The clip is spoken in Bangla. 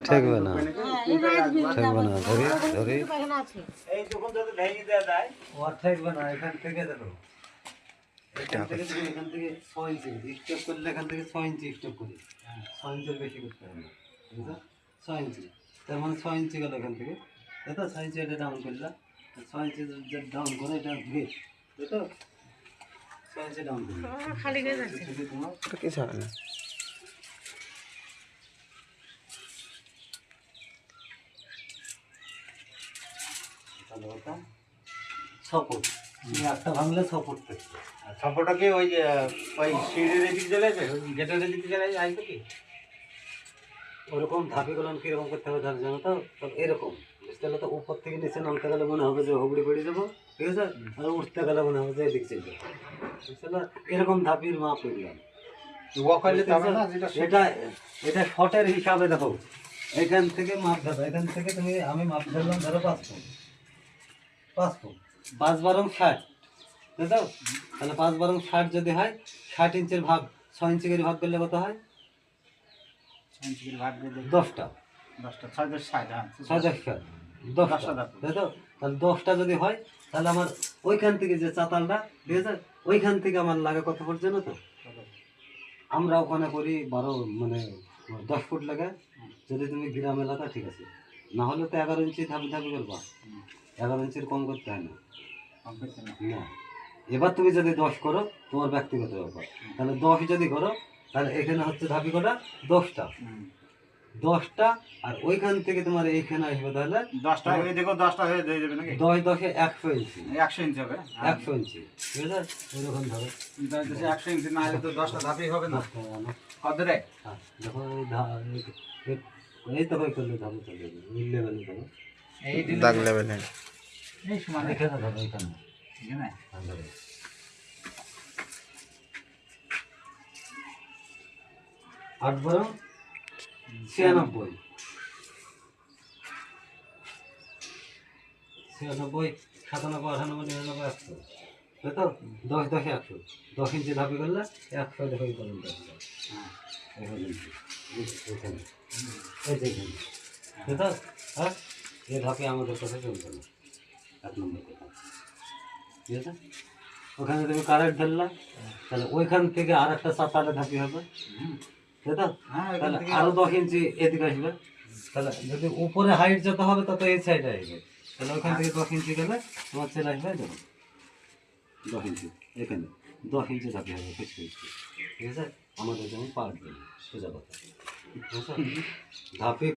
ঠেকবে না, ঠেকবে না, ধরি ধরি এই যখন যদি ভেঙে দেওয়া যায় ও আর ঠেকবে না। এখান থেকে দেখো, এখান থেকে তুমি এখান থেকে 6 ইঞ্চি স্টেপ করলে এখান থেকে 6 ইঞ্চি স্টেপ করি, 6 ইঞ্চির বেশি করতে হবে না, বুঝছো? 6 ইঞ্চি, তার মানে 6 ইঞ্চি গেল এখান থেকে, তাই তো? 6 ইঞ্চি এটা ডাউন করলাম, 6 ইঞ্চি যে ডাউন করে এটা ভিত, তাই তো? 6 ইঞ্চি ডাউন করলাম খালি হয়ে যাচ্ছে। তোমার কিছু হবে না। তাহলে ওটা 6 ফুট, তুমি একটা ভাঙলে 6 ফুট থাকবে। সম্পর্কটাকে ওই যে ওই সিঁড়ির এদিকে চলে আসবে, ওই গেটের এদিকে চলে আসবে কি? ওরকম ধাপিগুলো কীরকম করতে হবে তার জন্য তো, তো এরকম বুঝতে গেলে তো উপর থেকে নিচে নামতে গেলে মনে হবে যে হুগড়ি পড়ে যাবো, ঠিক আছে? আর উঠতে গেলে মনে হবে যে এদিকে চলে যাবো, বুঝতে পারলে? এরকম ধাপির মাপ এগুলাম। এটা এটা শটের হিসাবে দেখো, এখান থেকে মাপ ধরো, এখান থেকে তুমি আমি মাপ ধরলাম ধরো 5 ফুট, 5 ফুট 5 বারং 60, তাই তো? তাহলে 5 বারং 60 যদি হয়, 60 ইঞ্চির ভাগ 6 ইঞ্চি করে ভাগ করলে কত হয়? 6 ইঞ্চি করে ভাগ দিলে 10টা, 10টা 6 10 60, হ্যাঁ 6 10টা 10টা, তাই তো? তাহলে 10টা যদি হয়, তাহলে আমার ওইখান থেকে যে চাতালটা, ঠিক আছে, ওইখান থেকে আমার লাগে কত ফুট জানো তো? আমরা ওখানে করি 12 মানে 10 ফুট লাগে, যদি তুমি গ্রাম এলাকা, ঠিক আছে, না হলে তো 11 ইঞ্চি ধাপি ধাপি করবা, 11 ইঞ্চির কম করতে হয় না। না, এবার তুমি যদি 10 করো তোমার ব্যক্তিগত ব্যাপার, তাহলে 10 যদি করো তাহলে এখানে হচ্ছে ধাপি কটা 10টা, 10টা, আর ওইখান থেকে তোমার এইখানে আসবে তাহলে 10টা হয়ে দেখো 10টা হয়ে দিয়ে যাবে নাকি? 10 10 100 ইঞ্চি, 100 ইঞ্চি হবে, 100 ইঞ্চি, ঠিক আছে? এরকম ধরো 100 ইঞ্চি না হলে তো 10টা ধাপই হবে না। 10টা আনো। কত রে? হ্যাঁ, যখন এই তো হয়ে করলে ধাপে চলে যাবে, এই লেভেলে ধরো, এই দিলে দাগ লেভেলে এই সমান এখানে ধরো, এখানে এখানে ধরো। 8 বারো 96, 96, 97, 98, 99, 100, তাই তো? 10 10 100, 10 ইঞ্চি ধাপি করলে 100 দেখো এই পর্যন্ত আসবে। এই পর্যন্ত, এখানে, এই যে এখানে, তাই তো? হ্যাঁ, এই ধাপে আমাদের কথা চলবে না, 1 নম্বর কথা, ঠিক আছে? ওখানে তুমি কারেন্ট ধরলা, তাহলে ওইখান থেকে আর একটা চাতালে ধাপি হবে, তাই তো? হ্যাঁ, এখান তাহলে থেকে আরো 10 ইঞ্চি এদিকে আসবে, তাহলে যদি উপরে হাইট যত হবে তত এই সাইডে আসবে, তাহলে ওখান থেকে 10 ইঞ্চি গেলে তোমার চলে আসবে দেখো 10 ইঞ্চি, এখানে 10 ইঞ্চি ধাপি হবে, ঠিক আছে? আমাদের যেমন পার্ট দেবে, সোজা কথা, বুঝছো? ধাপি